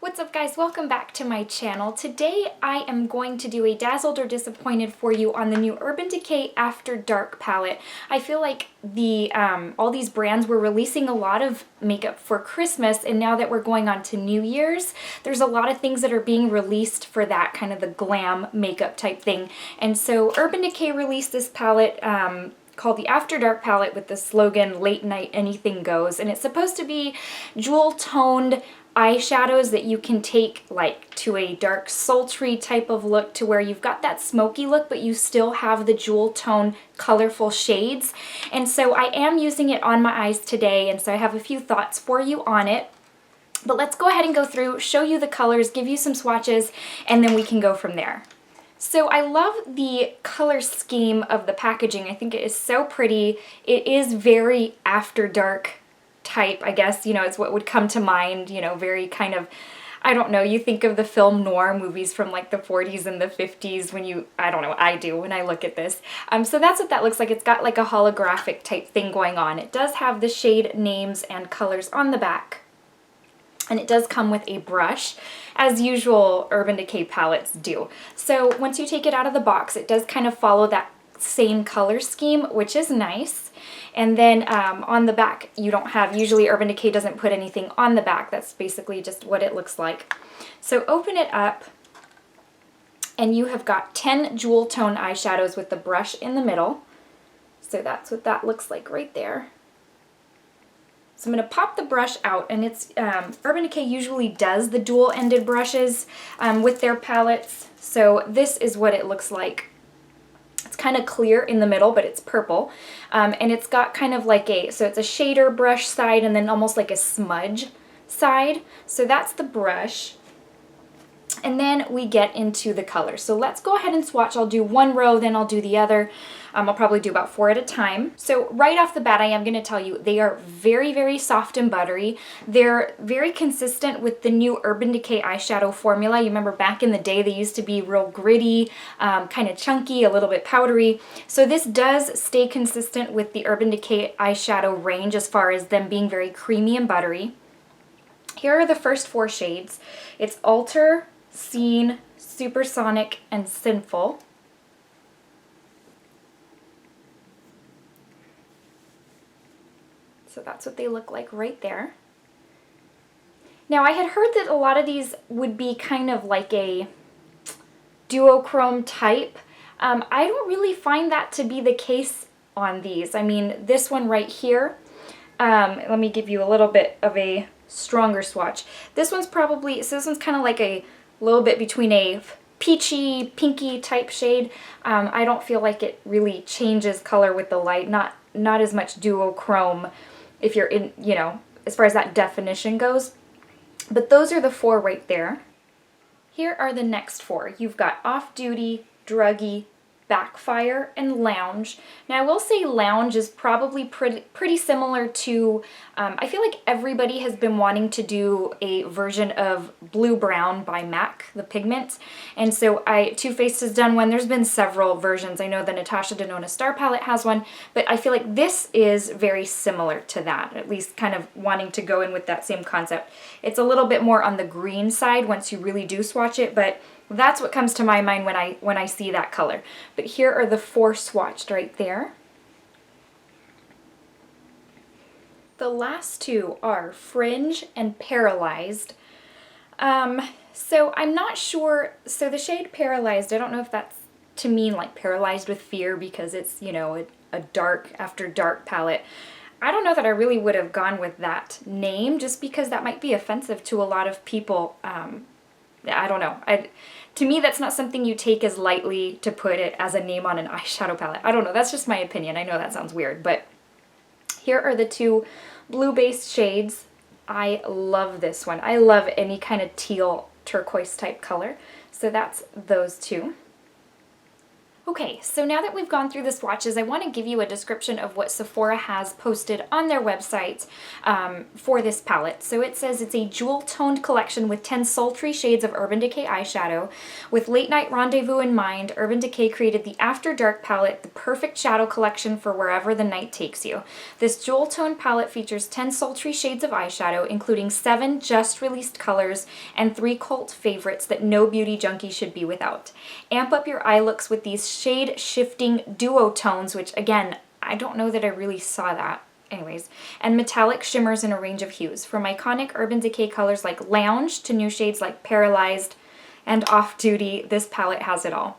What's up guys, welcome back to my channel. Today I am going to do a Dazzled or Disappointed for you on the new Urban Decay Afterdark palette. I feel like all these brands were releasing a lot of makeup for Christmas, and now that we're going on to New Year's, there's a lot of things that are being released for that kind of the glam makeup type thing. And so Urban Decay released this palette called the Afterdark palette with the slogan "Late Night Anything Goes," and it's supposed to be jewel toned eyeshadows that you can take like to a dark sultry type of look, to where you've got that smoky look but you still have the jewel tone colorful shades. And so I am using it on my eyes today, and so I have a few thoughts for you on it. But let's go ahead and go through, show you the colors, give you some swatches, and then we can go from there. So I love the color scheme of the packaging. I think it is so pretty. It is very After Dark type, I guess, you know, it's what would come to mind, you know, very kind of, I don't know, you think of the film noir movies from like the 40s and the 50s when you, I don't know, I do when I look at this. So that's what that looks like. It's got like a holographic type thing going on. It does have the shade names and colors on the back. And it does come with a brush, as usual Urban Decay palettes do. So once you take it out of the box, it does kind of follow that same color scheme, which is nice. And then on the back, you don't have, usually Urban Decay doesn't put anything on the back. That's basically just what it looks like. So open it up, and you have got 10 jewel tone eyeshadows with the brush in the middle. So that's what that looks like right there. So I'm going to pop the brush out, and it's Urban Decay usually does the dual-ended brushes with their palettes. So this is what it looks like. It's kind of clear in the middle, but it's purple. And it's got kind of like so it's a shader brush side and then almost like a smudge side. So that's the brush. And then we get into the color. So let's go ahead and swatch. I'll do one row, then I'll do the other. I'll probably do about 4 at a time. So right off the bat, I am going to tell you they are very, very soft and buttery. They're very consistent with the new Urban Decay eyeshadow formula. You remember back in the day, they used to be real gritty, kind of chunky, a little bit powdery. So this does stay consistent with the Urban Decay eyeshadow range as far as them being very creamy and buttery. Here are the first 4 shades. It's Alter, Scene, Supersonic, and Sinful. So that's what they look like right there. Now I had heard that a lot of these would be kind of like a duochrome type. I don't really find that to be the case on these. I mean, this one right here, let me give you a little bit of a stronger swatch. This one's probably, so this one's kind of like a little bit between a peachy, pinky type shade. I don't feel like it really changes color with the light, not as much duochrome if you're in, you know, as far as that definition goes. But those are the 4 right there. Here are the next 4. You've got Off Duty, Druggy, Backfire, and Lounge. Now I will say Lounge is probably pretty similar to, I feel like everybody has been wanting to do a version of Blue Brown by MAC, the pigment. And so Too Faced has done one. There's been several versions. I know the Natasha Denona Star palette has one, but I feel like this is very similar to that, at least kind of wanting to go in with that same concept. It's a little bit more on the green side once you really do swatch it, but that's what comes to my mind when I see that color. But here are the 4 swatched right there. The last 2 are Fringe and Paralyzed. So I'm not sure, so the shade Paralyzed, I don't know if that's to mean like paralyzed with fear because it's, you know, a dark After Dark palette. I don't know that I really would have gone with that name, just because that might be offensive to a lot of people. I don't know. To me, that's not something you take as lightly to put it as a name on an eyeshadow palette. I don't know. That's just my opinion. I know that sounds weird, but here are the 2 blue-based shades. I love this one. I love any kind of teal turquoise type color. So that's those 2. Okay, so now that we've gone through the swatches, I want to give you a description of what Sephora has posted on their website for this palette. So it says it's a jewel-toned collection with 10 sultry shades of Urban Decay eyeshadow. With late night rendezvous in mind, Urban Decay created the Afterdark palette, the perfect shadow collection for wherever the night takes you. This jewel-toned palette features 10 sultry shades of eyeshadow, including 7 just-released colors and 3 cult favorites that no beauty junkie should be without. Amp up your eye looks with these shade-shifting duo tones, which again, I don't know that I really saw that. Anyways, and metallic shimmers in a range of hues, from iconic Urban Decay colors like Lounge to new shades like Paralyzed and Off-Duty. This palette has it all.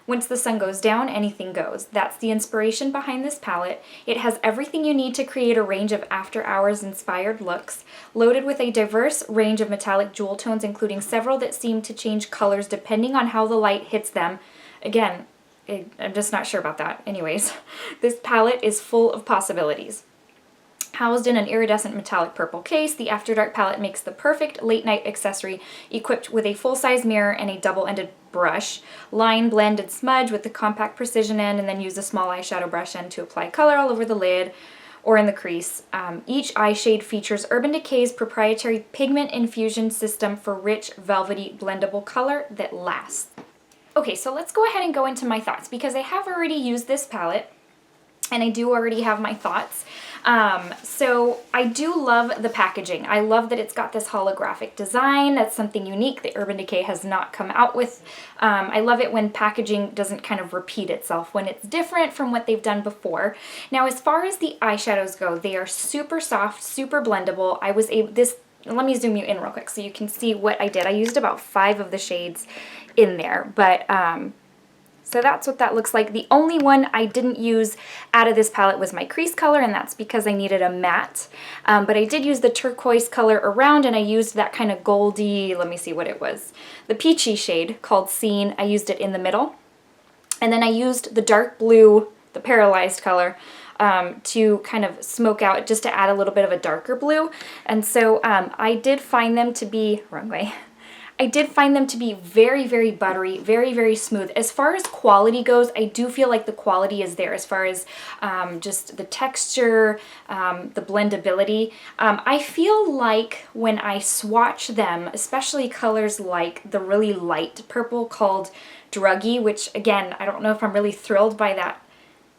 Once the sun goes down, anything goes. That's the inspiration behind this palette. It has everything you need to create a range of after-hours inspired looks, loaded with a diverse range of metallic jewel tones, including several that seem to change colors depending on how the light hits them. Again, I'm just not sure about that. Anyways, this palette is full of possibilities. Housed in an iridescent metallic purple case, the Afterdark palette makes the perfect late-night accessory, equipped with a full-size mirror and a double-ended brush. Line, blend, and smudge with the compact precision end, and then use a small eyeshadow brush end to apply color all over the lid or in the crease. Each eye shade features Urban Decay's proprietary pigment infusion system for rich, velvety, blendable color that lasts. Okay, so let's go ahead and go into my thoughts, because I have already used this palette and I do already have my thoughts. So I do love the packaging. I love that it's got this holographic design. That's something unique that Urban Decay has not come out with. I love it when packaging doesn't kind of repeat itself, when it's different from what they've done before. Now, as far as the eyeshadows go, they are super soft, super blendable. Let me zoom you in real quick so you can see what I did. I used about 5 of the shades in there, but so that's what that looks like. The only one I didn't use out of this palette was my crease color, and that's because I needed a matte. But I did use the turquoise color around, and I used that kind of goldy, let me see what it was, the peachy shade called Scene. I used it in the middle. And then I used the dark blue, the Paralyzed color, to kind of smoke out, just to add a little bit of a darker blue. And so I did find them to be, wrong way, I did find them to be very, very buttery, very, very smooth. As far as quality goes, I do feel like the quality is there as far as just the texture, the blendability. I feel like when I swatch them, especially colors like the really light purple called Druggy, which again, I don't know if I'm really thrilled by that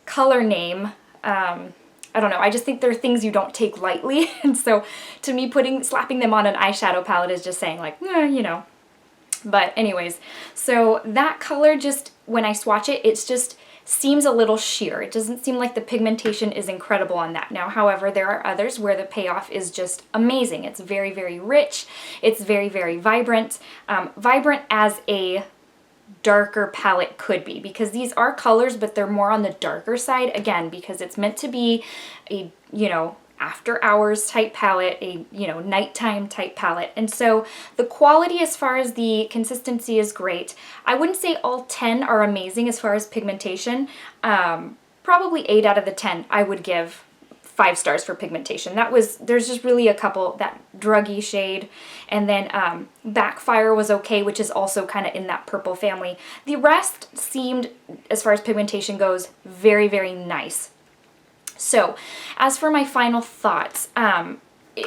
color name. I don't know, I just think they're things you don't take lightly. And so to me, slapping them on an eyeshadow palette is just saying like, you know. But anyways, so that color, just when I swatch it, it just seems a little sheer. It doesn't seem like the pigmentation is incredible on that. Now, however, there are others where the payoff is just amazing. It's very, very rich. It's very, very vibrant. Vibrant as a darker palette could be, because these are colors, but they're more on the darker side, again, because it's meant to be a, you know, after hours type palette, a, you know, nighttime type palette. And so the quality as far as the consistency is great. I wouldn't say all 10 are amazing as far as pigmentation. Probably 8 out of the 10 I would give 5 stars for pigmentation. There's just really a couple, that Druggy shade, and then Backfire was okay, which is also kind of in that purple family. The rest seemed, as far as pigmentation goes, very, very nice. So, as for my final thoughts,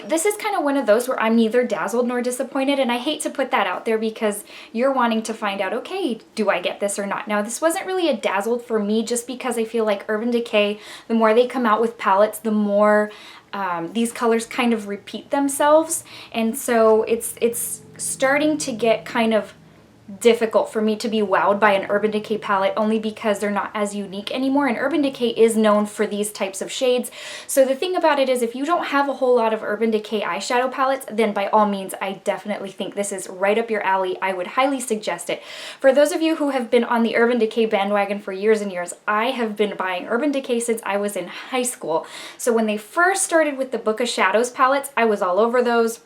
this is kind of one of those where I'm neither dazzled nor disappointed, and I hate to put that out there because you're wanting to find out, okay, do I get this or not? Now, this wasn't really a dazzled for me, just because I feel like Urban Decay, the more they come out with palettes, the more these colors kind of repeat themselves, and so it's starting to get kind of difficult for me to be wowed by an Urban Decay palette, only because they're not as unique anymore, and Urban Decay is known for these types of shades. So the thing about it is, if you don't have a whole lot of Urban Decay eyeshadow palettes, then by all means, I definitely think this is right up your alley. I would highly suggest it. For those of you who have been on the Urban Decay bandwagon for years and years, I have been buying Urban Decay since I was in high school. So when they first started with the Book of Shadows palettes, I was all over those.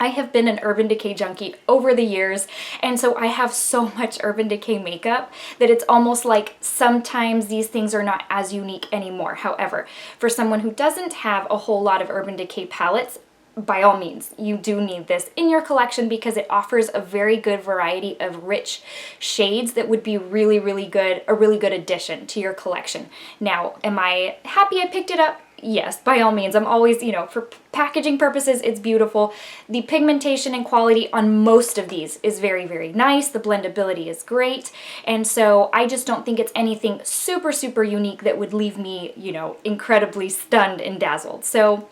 I have been an Urban Decay junkie over the years, and so I have so much Urban Decay makeup that it's almost like sometimes these things are not as unique anymore. However, for someone who doesn't have a whole lot of Urban Decay palettes, by all means, you do need this in your collection because it offers a very good variety of rich shades that would be really, really good, a really good addition to your collection. Now, am I happy I picked it up? Yes, by all means. I'm always, you know, for packaging purposes, it's beautiful. The pigmentation and quality on most of these is very, very nice. The blendability is great. And so I just don't think it's anything super, super unique that would leave me, you know, incredibly stunned and dazzled. So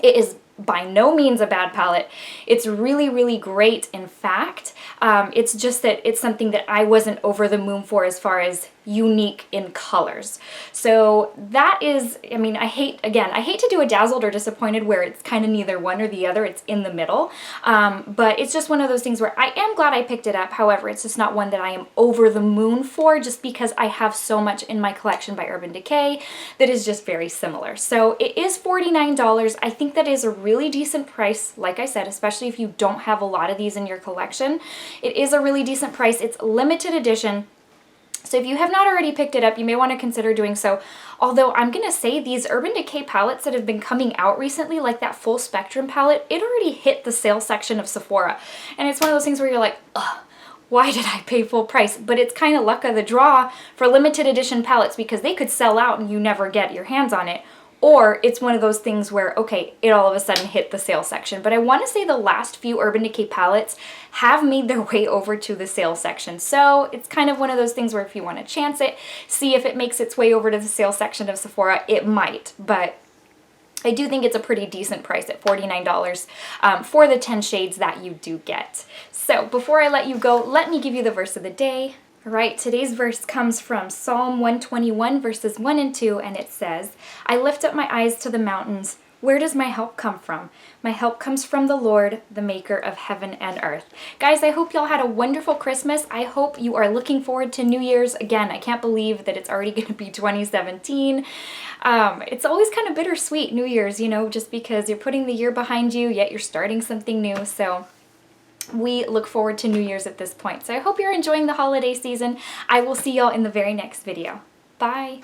it is by no means a bad palette. It's really, really great. In fact, it's just that it's something that I wasn't over the moon for as far as unique in colors. So that is, I mean, I hate to do a dazzled or disappointed where it's kind of neither one or the other, it's in the middle. But it's just one of those things where I am glad I picked it up. However, it's just not one that I am over the moon for, just because I have so much in my collection by Urban Decay that is just very similar. So it is $49. I think that is a really decent price, like I said, especially if you don't have a lot of these in your collection. It is a really decent price. It's limited edition. So if you have not already picked it up, you may want to consider doing so. Although I'm going to say these Urban Decay palettes that have been coming out recently, like that full spectrum palette, it already hit the sale section of Sephora. And it's one of those things where you're like, ugh, why did I pay full price? But it's kind of luck of the draw for limited edition palettes because they could sell out and you never get your hands on it. Or it's one of those things where, okay, it all of a sudden hit the sale section. But I want to say the last few Urban Decay palettes have made their way over to the sale section. So it's kind of one of those things where if you want to chance it, see if it makes its way over to the sale section of Sephora, it might. But I do think it's a pretty decent price at $49 for the 10 shades that you do get. So before I let you go, let me give you the verse of the day. All right, today's verse comes from Psalm 121 verses 1 and 2, and it says, I lift up my eyes to the mountains. Where does my help come from? My help comes from the Lord, the maker of heaven and earth. Guys, I hope y'all had a wonderful Christmas. I hope you are looking forward to New Year's. Again, I can't believe that it's already going to be 2017. It's always kind of bittersweet, New Year's, you know, just because you're putting the year behind you, yet you're starting something new. So we look forward to New Year's at this point. So I hope you're enjoying the holiday season. I will see y'all in the very next video. Bye.